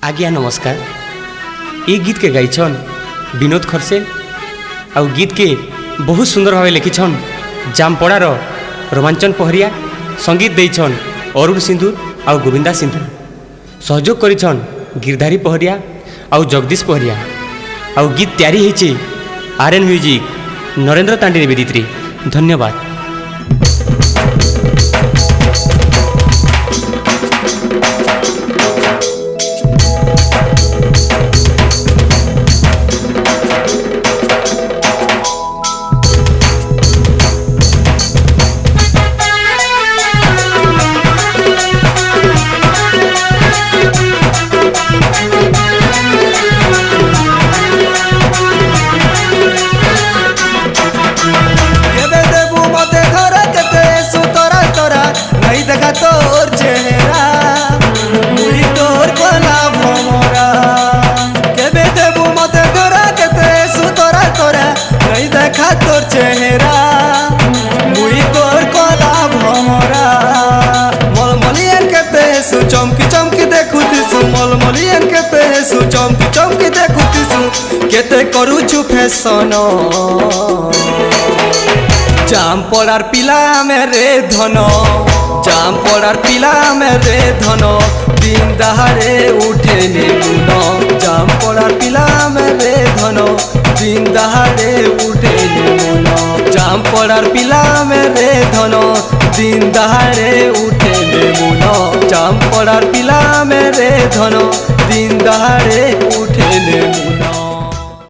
आज्ञा नमस्कार। ये गीत के गाइछन विनोद खरसे आउ गीत के बहुत सुंदर भाव लिखिछन जामपड़ार रोमांचन पहरिया। संगीत देइछन अरुण सिंधु आउ गोविंदा सिंधु। सहयोग करिछन गिरधारी पहरिया आउ जगदीश पहरिया। आउ गीत तैयारी होइछे आरएन म्यूजिक नरेंद्र तांडी निवेदित्री। धन्यवाद। तोर चेहरा मुई तोर कोला भमरा केबे देबू मते गोरा केते सुतरा तोरा नहीं देखा तोर चेहरा मुई तोर कोला भमरा मलमलियन केते सु चमकी चमकी देखुतिसु मलमलियन केते सु चमकी चमकी देखुतिसु केते करूछु फैशन जाम पड़ार पिला मेरे धन जाम पड़ार पिला मेरे धन दिन दहाड़े उठे मुन जाम पड़ार पिला मेरे धन दिन दहाड़े उठे मुन जाम पड़ार पिला मेरे धन दिन दहाड़े उठे मुन जाम पड़ार पिला मेरे धन दिन दहाड़े उठे मुन।